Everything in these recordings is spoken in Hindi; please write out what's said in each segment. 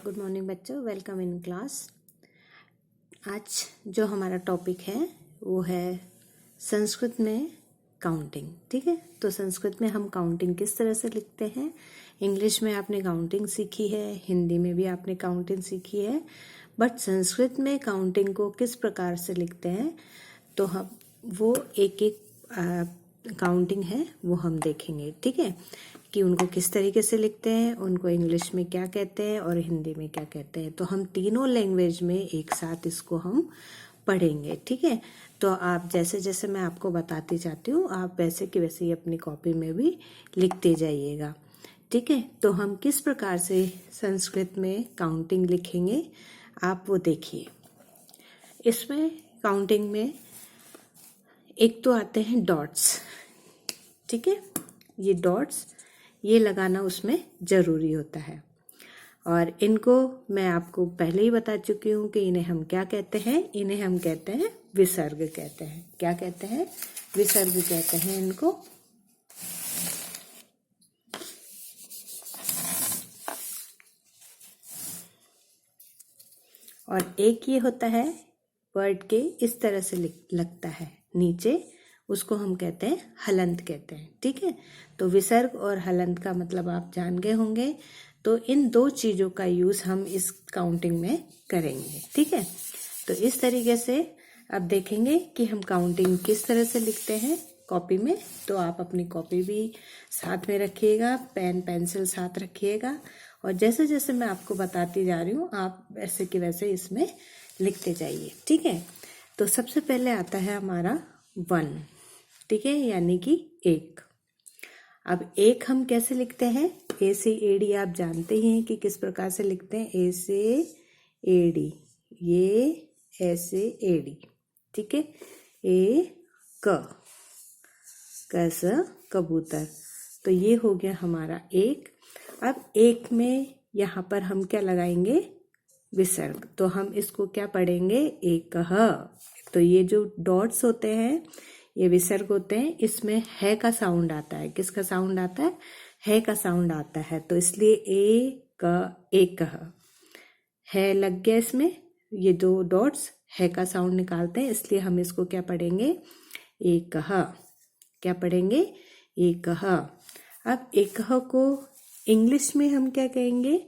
गुड मॉर्निंग बच्चों, वेलकम इन क्लास। आज जो हमारा टॉपिक है वो है संस्कृत में काउंटिंग। ठीक है, तो संस्कृत में हम काउंटिंग किस तरह से लिखते हैं। इंग्लिश में आपने काउंटिंग सीखी है, हिंदी में भी आपने काउंटिंग सीखी है, बट संस्कृत में काउंटिंग को किस प्रकार से लिखते हैं तो हम वो एक एक काउंटिंग है वो हम देखेंगे। ठीक है, कि उनको किस तरीके से लिखते हैं, उनको इंग्लिश में क्या कहते हैं और हिंदी में क्या कहते हैं। तो हम तीनों लैंग्वेज में एक साथ इसको हम पढ़ेंगे। ठीक है, तो आप जैसे जैसे मैं आपको बताती जाती हूँ आप वैसे की वैसे ही अपनी कॉपी में भी लिखते जाइएगा। ठीक है, तो हम किस प्रकार से संस्कृत में काउंटिंग लिखेंगे आप वो देखिए। इसमें काउंटिंग में एक तो आते हैं डॉट्स। ठीक है, ये डॉट्स ये लगाना उसमें ज़रूरी होता है और इनको मैं आपको पहले ही बता चुकी हूँ कि इन्हें हम क्या कहते हैं। इन्हें हम कहते हैं विसर्ग कहते हैं। क्या कहते हैं? विसर्ग कहते हैं इनको। और एक ये होता है वर्ड के इस तरह से लगता है नीचे, उसको हम कहते हैं हलंत कहते हैं। ठीक है, तो विसर्ग और हलंत का मतलब आप जान गए होंगे। तो इन दो चीज़ों का यूज़ हम इस काउंटिंग में करेंगे। ठीक है, तो इस तरीके से अब देखेंगे कि हम काउंटिंग किस तरह से लिखते हैं कॉपी में। तो आप अपनी कॉपी भी साथ में रखिएगा, पेन पेंसिल साथ रखिएगा और जैसे जैसे मैं आपको बताती जा रही हूँ आप वैसे के वैसे इसमें लिखते जाइए। ठीक है, तो सबसे पहले आता है हमारा 1। ठीक है, यानी कि एक। अब एक हम कैसे लिखते हैं? ए से ए डी आप जानते ही हैं कि किस प्रकार से लिखते हैं। ए से ए डी, ये ऐसे ए डी। ठीक है, ए क, कैसा कबूतर। तो ये हो गया हमारा एक। अब एक में यहाँ पर हम क्या लगाएंगे? विसर्ग। तो हम इसको क्या पढ़ेंगे? एक ह। तो ये जो डॉट्स होते हैं ये विसर्ग होते हैं। इसमें है का साउंड आता है। किसका साउंड आता है? है का साउंड आता है। तो इसलिए एक है लग गया इसमें। ये दो डॉट्स है का साउंड निकालते हैं, इसलिए हम इसको क्या पढ़ेंगे? एक। क्या पढ़ेंगे? एक। अब एक को इंग्लिश में हम क्या कहेंगे?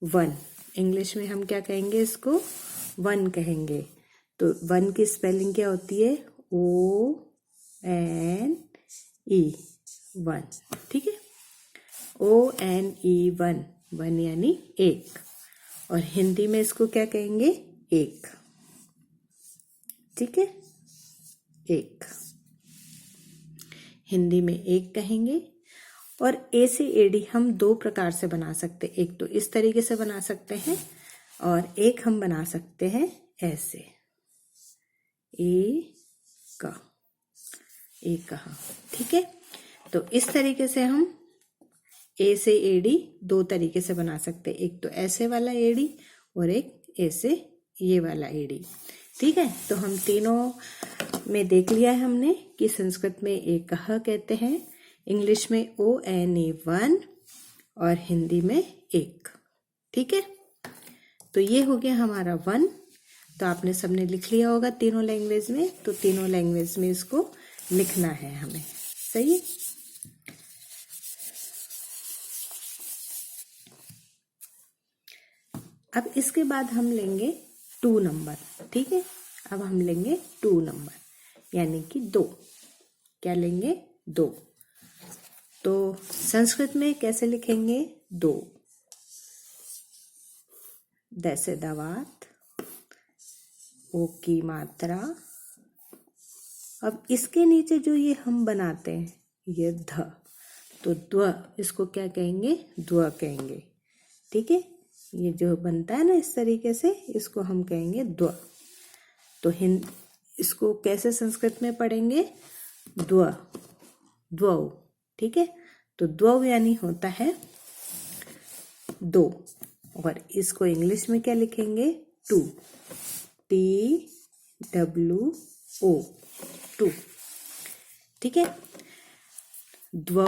1। इंग्लिश में हम क्या कहेंगे? इसको 1 कहेंगे। तो 1 की स्पेलिंग क्या होती है? ONE 1। ठीक है, ONE 1 यानी एक। और हिंदी में इसको क्या कहेंगे? एक। ठीक है, एक हिंदी में एक कहेंगे। और ए से ए डी हम दो प्रकार से बना सकते हैं। एक तो इस तरीके से बना सकते हैं और एक हम बना सकते हैं ऐसे, एक। ठीक है, तो इस तरीके से हम ए से ए डी दो तरीके से बना सकते हैं। एक तो ऐसे वाला ए डी और एक ऐसे ये वाला ए डी। ठीक है, तो हम तीनों में देख लिया है हमने कि संस्कृत में एक कहते हैं, इंग्लिश में ONE 1 और हिंदी में एक। ठीक है, तो ये हो गया हमारा 1। तो आपने सबने लिख लिया होगा तीनों लैंग्वेज में। तो तीनों लैंग्वेज में इसको लिखना है हमें। सही। अब इसके बाद हम लेंगे 2 नंबर। ठीक है, अब हम लेंगे 2 नंबर यानी कि 2। क्या लेंगे? 2। तो संस्कृत में कैसे लिखेंगे? 2 दैसे दवात, ओ की मात्रा। अब इसके नीचे जो ये हम बनाते हैं ये ध, तो द्व, इसको क्या कहेंगे? द्व कहेंगे। ठीक है, ये जो बनता है ना इस तरीके से, इसको हम कहेंगे द्व। तो इसको कैसे संस्कृत में पढ़ेंगे? द्व, द्वौ। ठीक है, तो द्वौ यानी होता है 2। और इसको इंग्लिश में क्या लिखेंगे? 2, TWO, 2। ठीक है, द्वौ,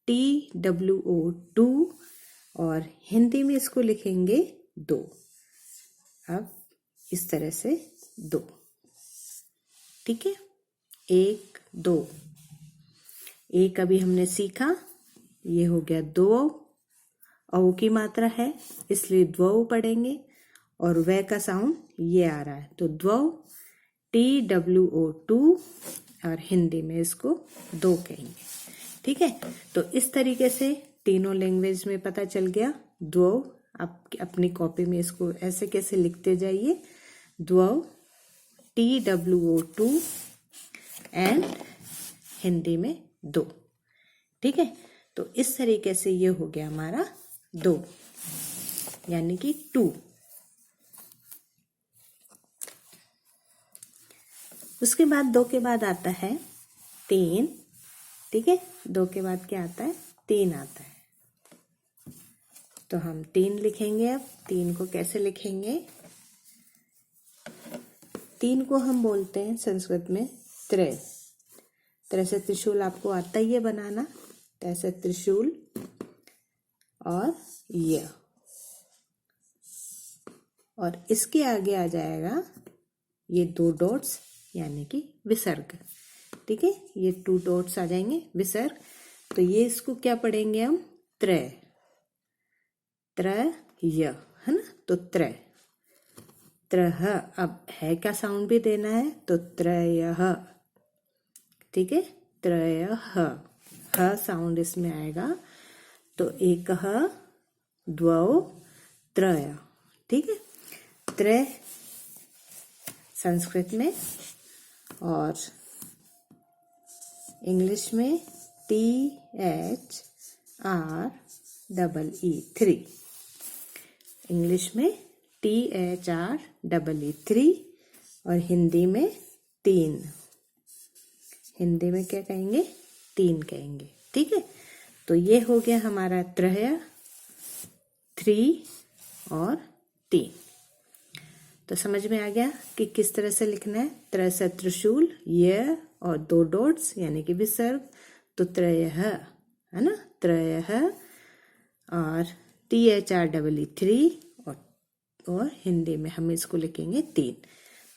TWO 2 और हिंदी में इसको लिखेंगे 2। अब इस तरह से 2, ठीक है। 1 2, एक अभी हमने सीखा, ये हो गया 2, औ की मात्रा है इसलिए द्वौ पढ़ेंगे, और वह का साउंड ये आ रहा है, तो द्वौ TWO2, और हिंदी में इसको 2 कहेंगे, ठीक है। तो इस तरीके से तीनों लैंग्वेज में पता चल गया। द्वौ आप अपनी कॉपी में इसको ऐसे कैसे लिखते जाइए, द्वौ TWO2 एंड हिंदी में 2, ठीक है। तो इस तरीके से ये हो गया हमारा 2, यानी कि 2। उसके बाद 2 के बाद आता है 3, ठीक है। 2 के बाद क्या आता है, 3 आता है। तो हम 3 लिखेंगे। अब 3 को कैसे लिखेंगे, 3 को हम बोलते हैं संस्कृत में त्रय। तरह से त्रिशूल आपको आता ही है बनाना, तैसे त्रिशूल और य, और इसके आगे आ जाएगा ये 2 डॉट्स यानी कि विसर्ग, ठीक है। ये 2 डॉट्स आ जाएंगे विसर्ग। तो ये इसको क्या पढ़ेंगे हम, त्रय, त्रय है ना, तो त्रय, त्रह। अब है का साउंड भी देना है, तो त्रयः, ठीक है। त्रयः, ह साउंड इसमें आएगा, तो एकः द्वौ त्रय, ठीक है। त्रय संस्कृत में, और इंग्लिश में THREE3, इंग्लिश में THREE3, और हिंदी में 3, हिंदी में क्या कहेंगे, 3 कहेंगे, ठीक है। तो ये हो गया हमारा त्रय, 3 और 3। तो समझ में आ गया कि किस तरह से लिखना है। त्रय से त्रिशूल, य और 2 डॉट्स यानी कि विसर्ग, तो त्रयः, है ना, त्रयः, और THREE3, और हिंदी में हम इसको लिखेंगे 3।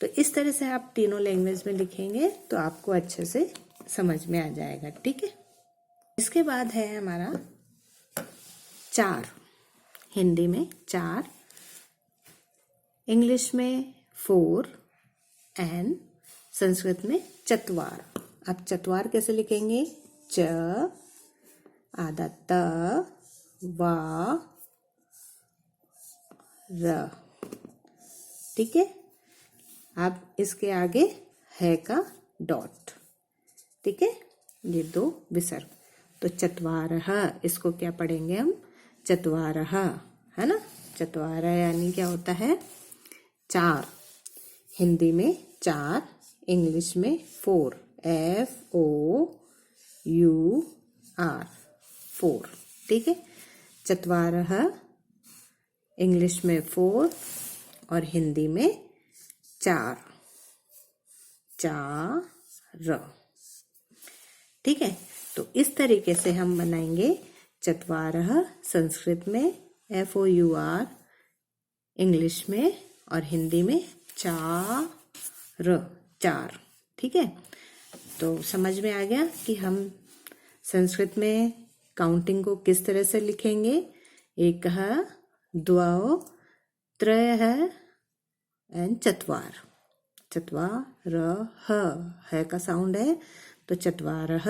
तो इस तरह से आप तीनों लैंग्वेज में लिखेंगे तो आपको अच्छे से समझ में आ जाएगा, ठीक है। इसके बाद है हमारा 4, हिंदी में 4, इंग्लिश में 4 एंड संस्कृत में चत्वार। अब चत्वार कैसे लिखेंगे, च आधा त वा र, ठीक है। अब इसके आगे है का डॉट, ठीक है, ये 2 विसर्ग। तो चत्वारः, इसको क्या पढ़ेंगे हम, चत्वारः, है ना। चत्वार यानी क्या होता है, 4, हिंदी में 4, इंग्लिश में 4, FOUR, 4, ठीक है। चत्वारः इंग्लिश में 4 और हिंदी में 4, चार, ठीक है। तो इस तरीके से हम बनाएंगे चत्वारः संस्कृत में, FOUR इंग्लिश में, और हिंदी में 4, 4, ठीक है। तो समझ में आ गया कि हम संस्कृत में काउंटिंग को किस तरह से लिखेंगे। एकः, द्वौ, त्रयः एंड चत्वार। चत्वारः, है का साउंड है, तो चत्वारः,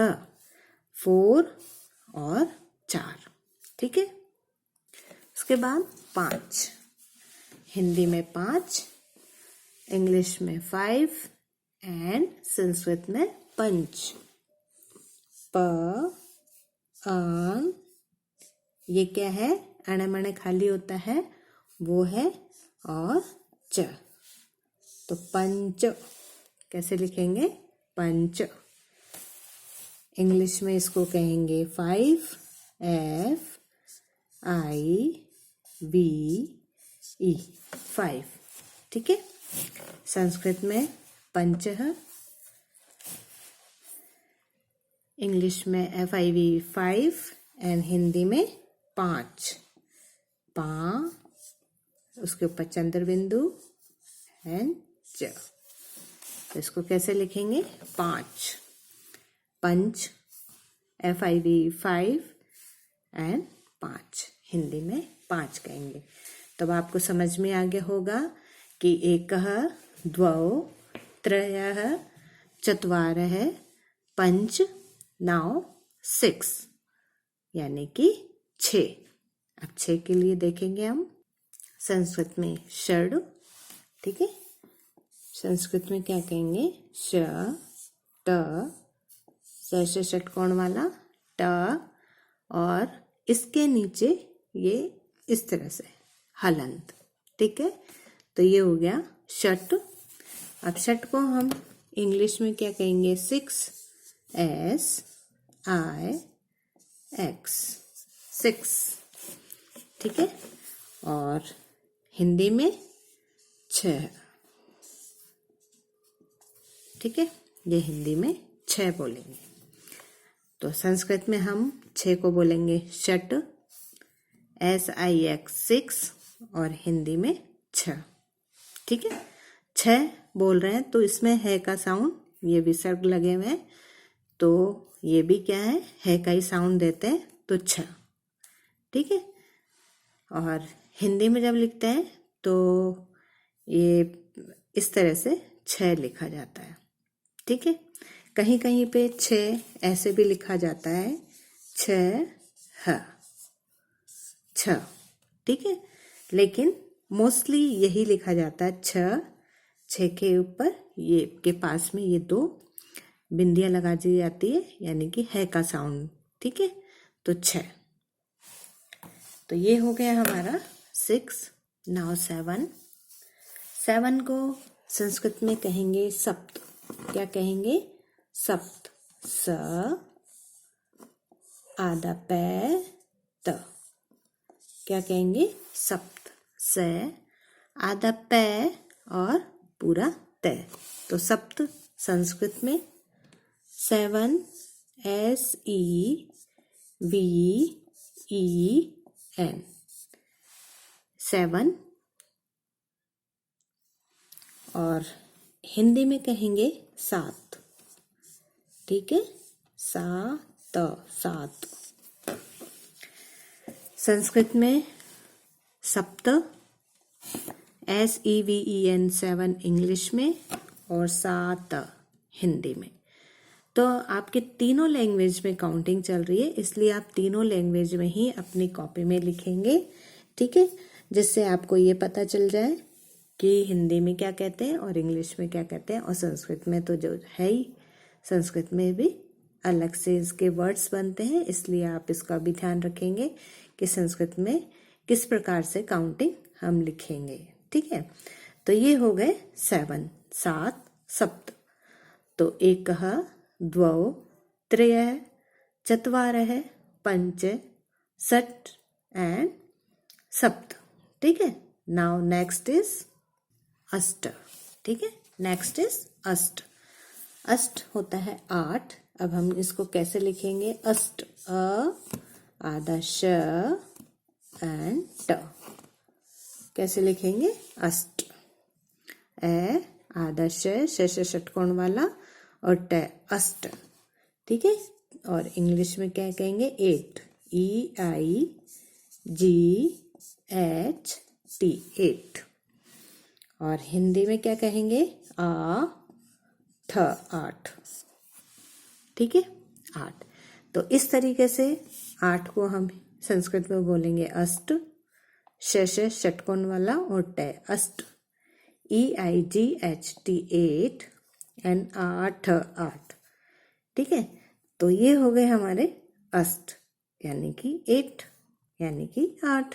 4 और 4, ठीक है। उसके बाद 5, हिंदी में 5, इंग्लिश में 5 एंड संस्कृत में पंच। प आन, ये क्या है, अणमण खाली होता है वो है, और च, तो पंच कैसे लिखेंगे, पंच। इंग्लिश में इसको कहेंगे 5, FIVE, 5, ठीक है। संस्कृत में पंचः, इंग्लिश में FIV 5 एंड हिंदी में 5, पा, उसके ऊपर चंद्र बिंदु एंड च। तो इसको कैसे लिखेंगे? 5, पंच, FIV 5 एंड 5, हिंदी में 5 कहेंगे। तब आपको समझ में आ गया होगा कि एकः, द्वौ, त्रयः, चत्वारः, पंच, नाउ 6, यानी कि 6। अब 6 के लिए देखेंगे हम संस्कृत में षड, ठीक है। संस्कृत में क्या कहेंगे? श, ट, स षटकोण वाला ट, और इसके नीचे ये इस तरह से हलंत, ठीक है। तो ये हो गया षट। अब षट को हम इंग्लिश में क्या कहेंगे? 6, SIX, 6, ठीक है। और हिंदी में 6, ठीक है। ये हिंदी में 6 बोलेंगे। तो संस्कृत में हम 6 को बोलेंगे षट, SIX 6, और हिंदी में 6, ठीक है। 6 बोल रहे हैं तो इसमें है का साउंड, ये विसर्ग लगे हुए हैं, तो ये भी क्या है का ही साउंड देते हैं, तो 6, ठीक है। और हिंदी में जब लिखते हैं तो ये इस तरह से 6 लिखा जाता है, ठीक है। कहीं कहीं पे 6 ऐसे भी लिखा जाता है, 6, 6, ठीक है। लेकिन मोस्टली यही लिखा जाता है 6 के ऊपर ये के पास में ये 2 बिंदियां लगा दी जाती है, यानी कि है का साउंड, ठीक है। तो 6। तो ये हो गया हमारा 6। नाउ 7 को संस्कृत में कहेंगे सप्त। क्या कहेंगे? सप्त। स, आधा पै, त। क्या कहेंगे? सप्त। स, आधा पै और पूरा तै, तो सप्त। संस्कृत में 7, SEVEN, 7। और हिंदी में कहेंगे 7, ठीक है। 7। संस्कृत में सप्त, SEVEN 7 इंग्लिश में, और 7 हिंदी में। तो आपके तीनों लैंग्वेज में काउंटिंग चल रही है, इसलिए आप तीनों लैंग्वेज में ही अपनी कॉपी में लिखेंगे, ठीक है। जिससे आपको ये पता चल जाए कि हिंदी में क्या कहते हैं और इंग्लिश में क्या कहते हैं, और संस्कृत में तो जो है ही, संस्कृत में भी अलग से इसके वर्ड्स बनते हैं, इसलिए आप इसका भी ध्यान रखेंगे कि संस्कृत में किस प्रकार से काउंटिंग हम लिखेंगे, ठीक है। तो ये हो गए 7, सप्त। तो एकः, द्वौ, त्रयः, चत्वारः, पंच, षट् एंड सप्त, ठीक है। नाउ नेक्स्ट इज अष्ट, ठीक है। नेक्स्ट इज अष्ट। अष्ट होता है 8। अब हम इसको कैसे लिखेंगे? अष्ट, आधा श एंड ट। कैसे लिखेंगे? अष्ट। आधा श षटकोण वाला, और ट, अष्ट, ठीक है। और इंग्लिश में क्या कहेंगे? 8, EIGHT, 8। और हिंदी में क्या कहेंगे? 8, ठीक है, 8। तो इस तरीके से 8 को हम संस्कृत में बोलेंगे अष्ट, श षटकोण वाला, और ट, अष्ट, EIGHT 8 एंड 8, ठीक है। तो ये हो गए हमारे अष्ट, यानी कि 8, यानी कि 8।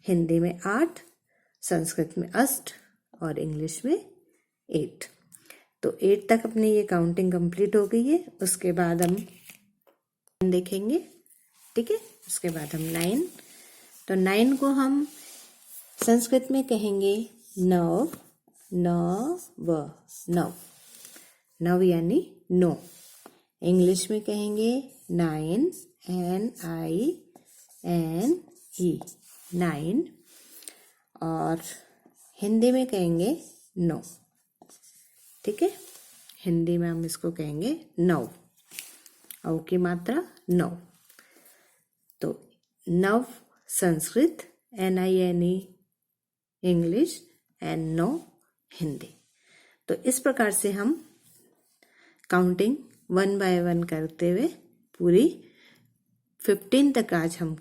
हिंदी में 8, संस्कृत में अष्ट, और इंग्लिश में 8। तो 8 तक अपनी ये काउंटिंग कंप्लीट हो गई है। उसके बाद हम देखेंगे, ठीक है। उसके बाद हम 9। तो 9 को हम संस्कृत में कहेंगे नव, नव यानी 9। इंग्लिश में कहेंगे 9, NINE, 9 और हिंदी में कहेंगे 9। ठीक है, हिंदी में हम इसको कहेंगे 9। औ की मात्रा 9। तो नव Sanskrit, NINE English and 9 Hindi. तो इस प्रकार से हम काउंटिंग 1 बाय 1 करते हुए पूरी 15 तक आज हम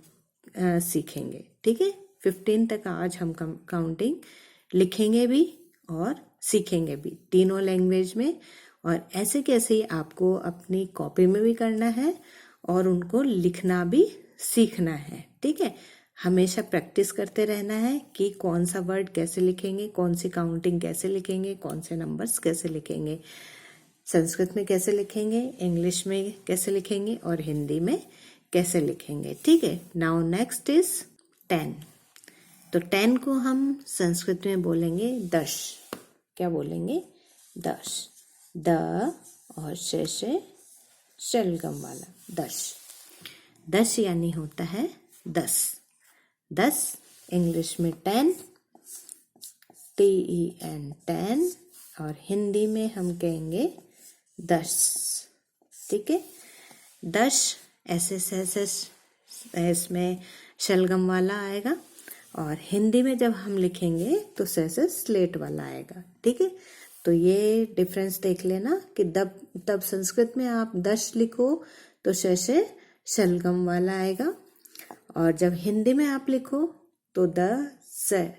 सीखेंगे। ठीक है, 15 तक आज हम काउंटिंग लिखेंगे भी और सीखेंगे भी, तीनों लैंग्वेज में। और ऐसे कैसे ही आपको अपनी कॉपी में भी करना है और उनको लिखना भी सीखना है। ठीक है, हमेशा प्रैक्टिस करते रहना है कि कौन सा वर्ड कैसे लिखेंगे, कौन सी काउंटिंग कैसे लिखेंगे, कौन से नंबर्स कैसे लिखेंगे, संस्कृत में कैसे लिखेंगे, इंग्लिश में कैसे लिखेंगे और हिंदी में कैसे लिखेंगे। ठीक है, नाउ नेक्स्ट इज 10। तो 10 को हम संस्कृत में बोलेंगे 10। क्या बोलेंगे? 10। द और शेष शलगम वाला 10। 10 यानी होता है 10। 10 इंग्लिश में 10, TEN 10, और हिंदी में हम कहेंगे 10। ठीक है, 10 SSS में शलगम वाला आएगा और हिंदी में जब हम लिखेंगे तो स्लेट वाला आएगा। ठीक है, तो ये डिफरेंस देख लेना कि तब संस्कृत में आप 10 लिखो तो शलगम वाला आएगा, और जब हिंदी में आप लिखो तो से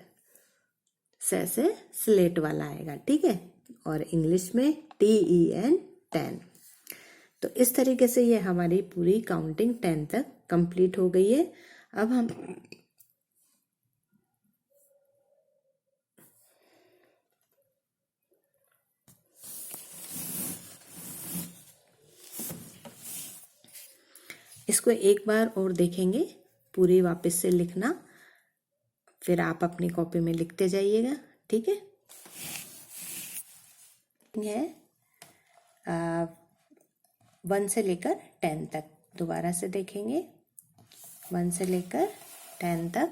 स्लेट वाला आएगा। ठीक है, और इंग्लिश में TEN 10। तो इस तरीके से ये हमारी पूरी काउंटिंग 10 तक कंप्लीट हो गई है। अब हम इसको एक बार और देखेंगे, पूरी वापस से लिखना, फिर आप अपनी कॉपी में लिखते जाइएगा। ठीक है, यह 1 से लेकर 10 तक दोबारा से देखेंगे। 1 से लेकर 10 तक।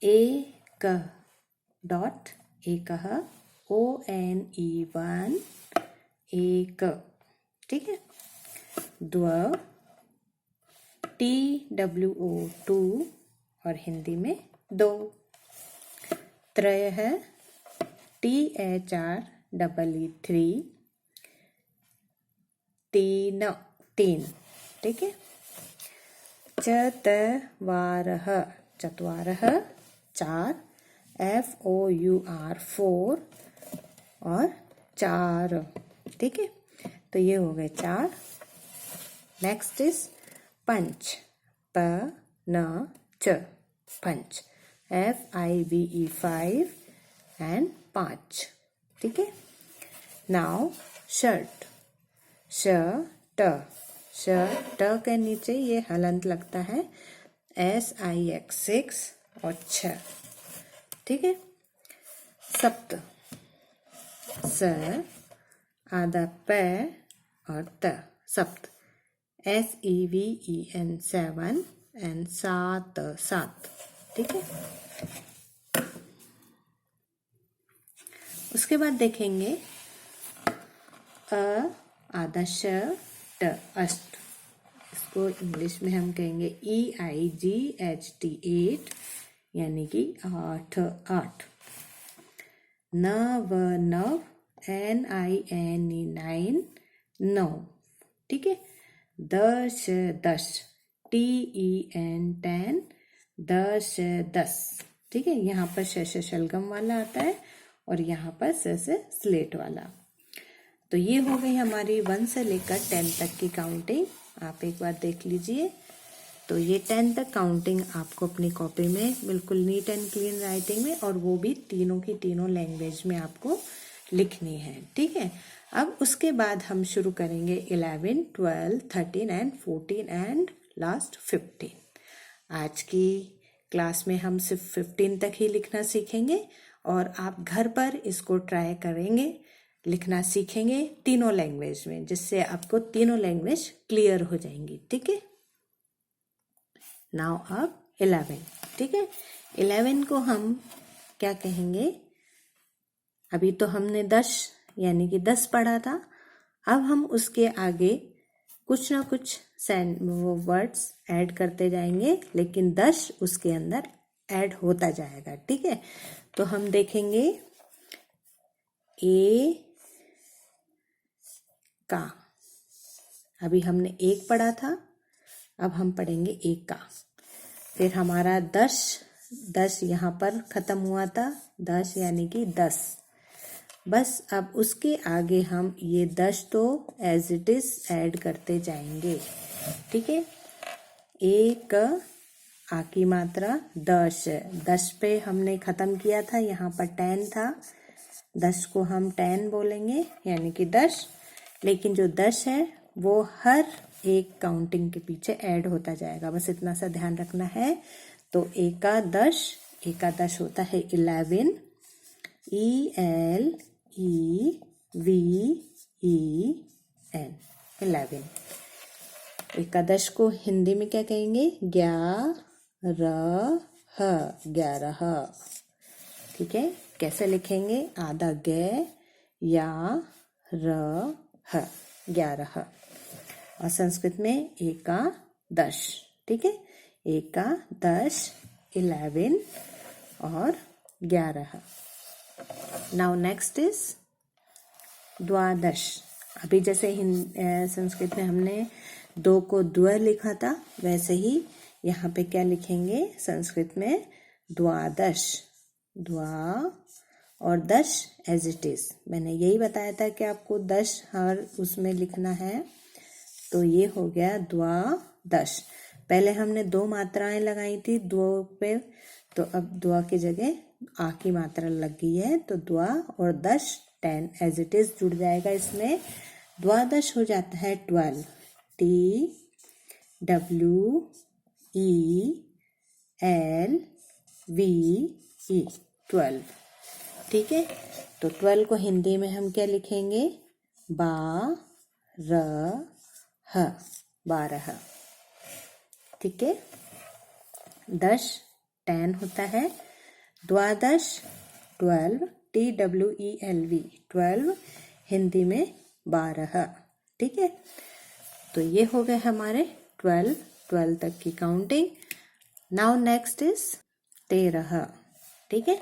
एक डॉट एकः, ONE1 एक। ठीक है, द्व TWO 2 और हिंदी में 2। त्रयः THREE 3। तीन। ठीक है, चत्वारः 4, FOUR 4 और 4। ठीक है, तो ये हो गए 4। नेक्स्ट इज पंच, PNC पंच, FIVE 5 एंड 5। ठीक है, नाउ शर्ट, शर्ट के नीचे ये हलंत लगता है, SIX 6 और 6। ठीक है, सप्त, स आधा प और त, सप्त, SEVEN 7 एंड 7। ठीक है, उसके बाद देखेंगे आधा श ट, अष्ट। इसको इंग्लिश में हम कहेंगे EIGHT 8, यानी कि 8। नव, NINE 9, 9। ठीक है, दश, TEN 10, 10। ठीक है, यहाँ पर शलगम वाला आता है और यहाँ पर स्लेट वाला। तो ये हो गई हमारी 1 से लेकर 10 तक की काउंटिंग। आप एक बार देख लीजिए। तो ये 10 तक काउंटिंग आपको अपनी कॉपी में बिल्कुल नीट एंड क्लीन राइटिंग में, और वो भी तीनों की तीनों लैंग्वेज में आपको लिखनी है। ठीक है, अब उसके बाद हम शुरू करेंगे 11, 12, 13 एंड 14 एंड लास्ट 15। आज की क्लास में हम सिर्फ 15 तक ही लिखना सीखेंगे, और आप घर पर इसको ट्राई करेंगे, लिखना सीखेंगे तीनों लैंग्वेज में, जिससे आपको तीनों लैंग्वेज क्लियर हो जाएंगी। ठीक है। नाउ अब 11, ठीक है। 11 को हम क्या कहेंगे? अभी तो हमने 10 यानी कि 10 पढ़ा था। अब हम उसके आगे कुछ ना कुछ वो वर्ड्स ऐड करते जाएंगे, लेकिन 10 उसके अंदर ऐड होता जाएगा, ठीक है। तो हम देखेंगे ए का, अभी हमने 1 पढ़ा था, अब हम पढ़ेंगे 1 का। फिर हमारा 10 यहाँ पर खत्म हुआ था, 10 यानी कि 10। बस अब उसके आगे हम ये 10 तो एज इट इज ऐड करते जाएंगे, ठीक है। 1 आ की मात्रा 10 पे हमने खत्म किया था, यहाँ पर 10 था, 10 को हम 10 बोलेंगे यानी कि 10। लेकिन जो 10 है वो हर एक काउंटिंग के पीछे ऐड होता जाएगा, बस इतना सा ध्यान रखना है। तो 1 का 10 होता है 11, ELEVEN, 11। 11 को हिंदी में क्या कहेंगे? 11, ठीक है। कैसे लिखेंगे? आधा ग या र ह, 11। और संस्कृत में 1 का 10, ठीक है। 1 का 10, 11 और 11। नाउ नेक्स्ट इज द्वादश। अभी जैसे संस्कृत में हमने 2 को द्व लिखा था, वैसे ही यहाँ पे क्या लिखेंगे संस्कृत में? द्वादश। द्वा और दश एज इट इज। मैंने यही बताया था कि आपको 10 हर उसमें लिखना है, तो ये हो गया द्वादश। पहले हमने 2 मात्राएं लगाई थी द्व पे, तो अब द्वा की जगह आ की मात्रा लग गई है, तो द्वा और दश 10 एज इट इज जुड़ जाएगा इसमें। द्वादश हो जाता है 12, TWELVE, 12, ठीक है। तो 12 को हिंदी में हम क्या लिखेंगे? 12, ठीक है। 10 10 होता है, द्वादश 12, TWELV 12, हिंदी में 12, ठीक है। तो ये हो गए हमारे 12 तक की काउंटिंग। नाउ नेक्स्ट इज 13, ठीक है।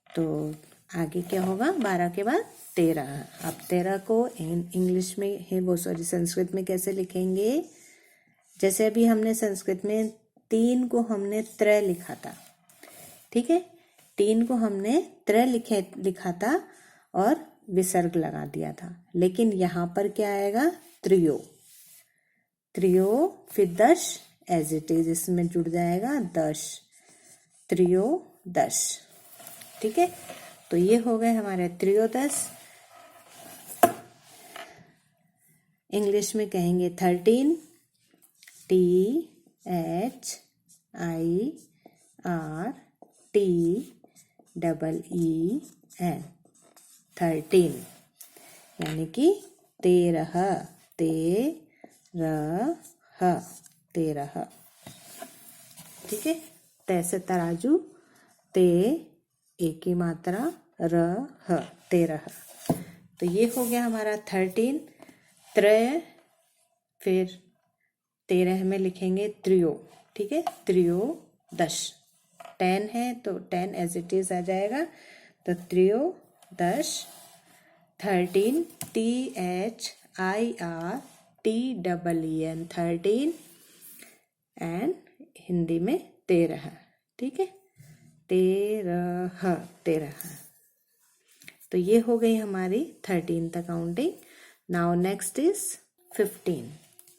तो आगे क्या होगा? 12 के बाद 13। अब 13 को इंग्लिश में है वो संस्कृत में कैसे लिखेंगे? जैसे अभी हमने संस्कृत में 3 को हमने त्र लिखा था, ठीक है। 3 को हमने त्र लिखा था और विसर्ग लगा दिया था, लेकिन यहाँ पर क्या आएगा? त्रियो। फिर 10 एज इट इज इसमें जुड़ जाएगा 10, त्रयोदश, ठीक है। तो ये हो गए हमारे त्रयोदश। इंग्लिश में कहेंगे 13, THIRTEEN, 13, यानी कि 13, 13, ठीक है। तैसे तराजू, ते एक की मात्रा, रह 13। तो ये हो गया हमारा 13। त्रय, फिर 13 में लिखेंगे त्रियो, ठीक है। त्रयोदश 10 है तो 10 एज इट इज आ जाएगा, तो त्रयोदश। 13, THIRTEEN, 13, एंड हिंदी में 13, ठीक है। 13। तो ये हो गई हमारी 13th counting. Now next is 15।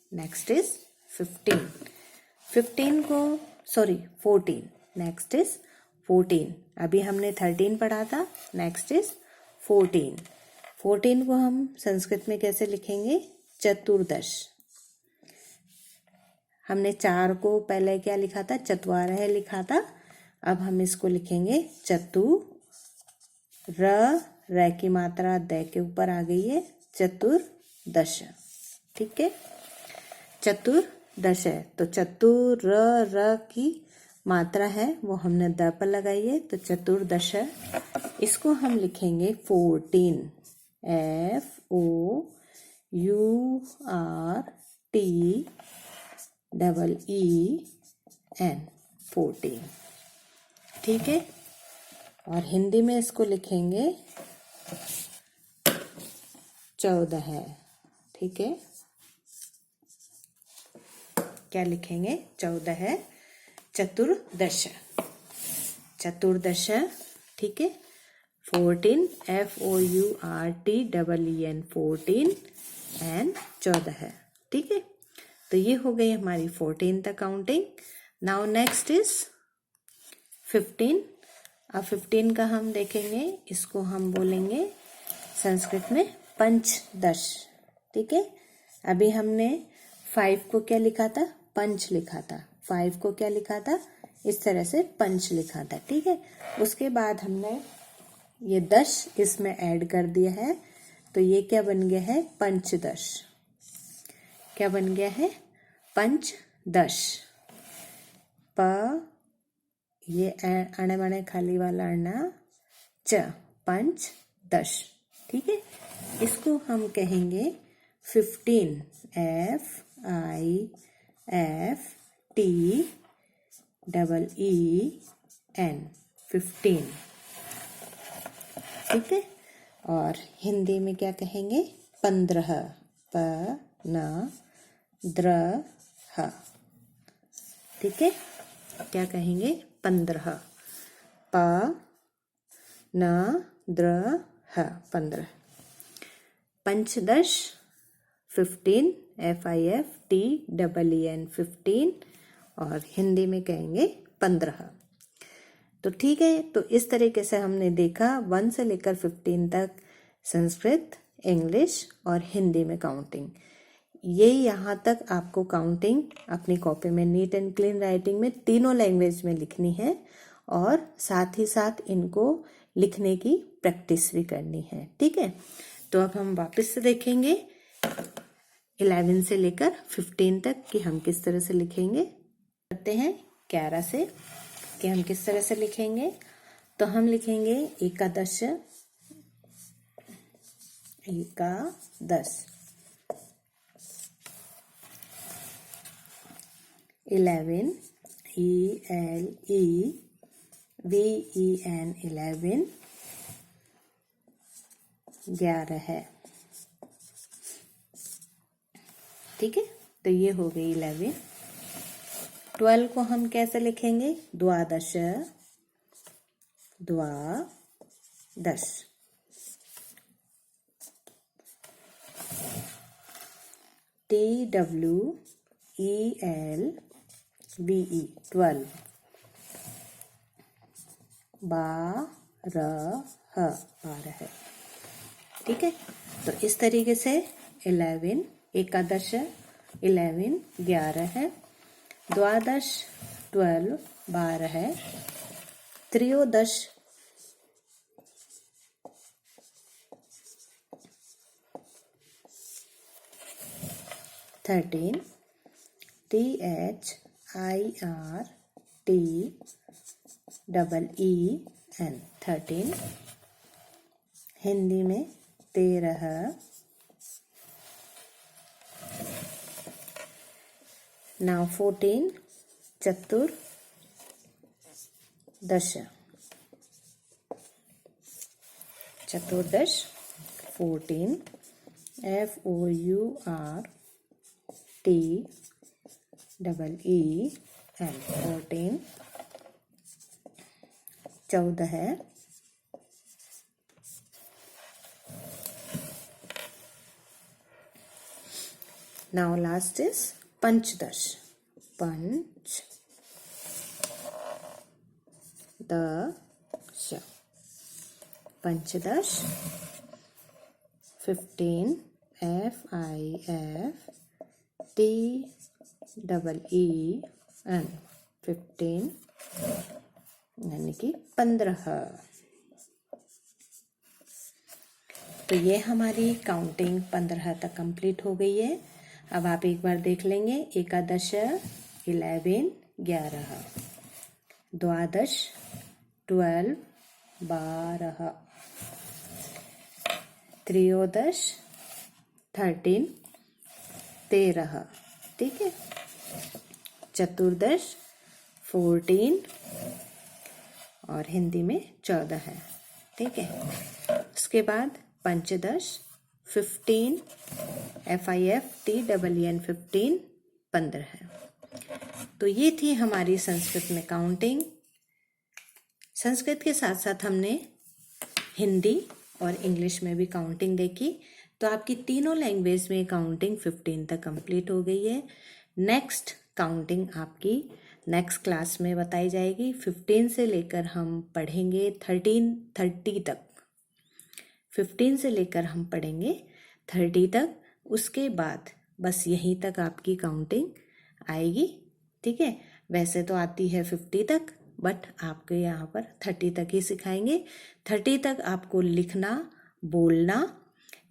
14। Next is 14। अभी हमने 13 पढ़ा था, नेक्स्ट इज 14। 14 को हम संस्कृत में कैसे लिखेंगे? चतुर्दश। हमने 4 को पहले क्या लिखा था? चत्वारः लिखा था। अब हम इसको लिखेंगे र की मात्रा द के ऊपर आ गई है, चतुर्दश, ठीक है। दश है, तो चतुर र की मात्रा है वो हमने द पर लगाई है, तो चतुर्दश। इसको हम लिखेंगे 14, FOURTEEN, 14, ठीक है। और हिंदी में इसको लिखेंगे 14, ठीक है। क्या लिखेंगे? 14, चतुर्दश, चतुर्दश, ठीक है। 14, FOURTEEN, 14 एंड 14, ठीक है। तो ये हो गई हमारी 14th counting. Now next is 15। अब 15 का हम देखेंगे, इसको हम बोलेंगे संस्कृत में पंचदश, ठीक है। अभी हमने 5 को क्या लिखा था? पंच लिखा था। 5 को क्या लिखा था? इस तरह से पंच लिखा था, ठीक है। उसके बाद हमने ये 10 इसमें ऐड कर दिया है, तो ये क्या बन गया है? पंचदश। क्या बन गया है? पंचदश। प, ये अणे मणे खाली वाला अणा, च, पंचदश, ठीक है। इसको हम कहेंगे 15, FIFTEEN, 15, ठीक है। और हिंदी में क्या कहेंगे? 15, PNDRH, ठीक है। क्या कहेंगे? 15, PNDRH, 15। पंचदश 15, FIFTEEN, 15, और हिंदी में कहेंगे 15। तो ठीक है, तो इस तरीके से हमने देखा 1 से लेकर 15 तक संस्कृत, इंग्लिश और हिंदी में काउंटिंग। ये यहाँ तक आपको काउंटिंग अपनी कॉपी में नीट एंड क्लीन राइटिंग में तीनों लैंग्वेज में लिखनी है, और साथ ही साथ इनको लिखने की प्रैक्टिस भी करनी है, ठीक है। तो अब हम वापस से देखेंगे 11 से लेकर 15 तक कि हम किस तरह से लिखेंगे। करते हैं 11 से कि हम किस तरह से लिखेंगे। तो हम लिखेंगे एकादश, एकादश, 11, ELEVEN, 11, 11 है, ठीक है। तो ये हो गई 11। 12 को हम कैसे लिखेंगे? द्वादश, द्वादश, TWELVE, 12, 12, 12, ठीक है। तो इस तरीके से 11 एकादश, 11 11 है, द्वादश 12 12 है, त्रयोदश 13, THIRTEEN, 13, हिंदी में 13। नाउ 14, चतुर्दश, चतुर्दश 14, FOURTEEN, 14, 14 है। Now last is पंचदश, पंचदश, पंचदश 15, FIFTEEN, 15, यानी कि 15। तो ये हमारी काउंटिंग 15 तक कंप्लीट हो गई है। अब आप एक बार देख लेंगे। एकादश 11 11, द्वादश 12 12, त्रयोदश 13 13, ठीक है। चतुर्दश 14 और हिंदी में 14 है, ठीक है। उसके बाद पंचदश 15, FIFTEEN 15 15 है। तो ये थी हमारी संस्कृत में काउंटिंग। संस्कृत के साथ साथ हमने हिंदी और इंग्लिश में भी काउंटिंग देखी। तो आपकी तीनों लैंग्वेज में काउंटिंग 15 तक कंप्लीट हो गई है। नेक्स्ट काउंटिंग आपकी नेक्स्ट क्लास में बताई जाएगी। 15 से लेकर हम पढ़ेंगे 30 तक। 15 से लेकर हम पढ़ेंगे 30 तक। उसके बाद बस यहीं तक आपकी काउंटिंग आएगी, ठीक है। वैसे तो आती है 50 तक, बट आपके यहाँ पर 30 तक ही सिखाएंगे। 30 तक आपको लिखना, बोलना,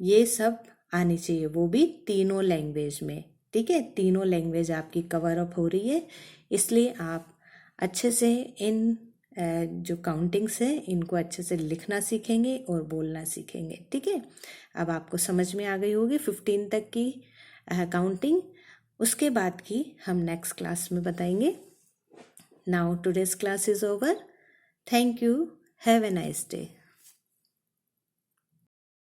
ये सब आनी चाहिए, वो भी तीनों लैंग्वेज में, ठीक है। तीनों लैंग्वेज आपकी कवर अप हो रही है, इसलिए आप अच्छे से इन जो काउंटिंग्स है इनको अच्छे से लिखना सीखेंगे और बोलना सीखेंगे, ठीक है। अब आपको समझ में आ गई होगी 15 तक की काउंटिंग। उसके बाद की हम नेक्स्ट क्लास में बताएंगे। Now today's class is over. Thank you. Have a nice day.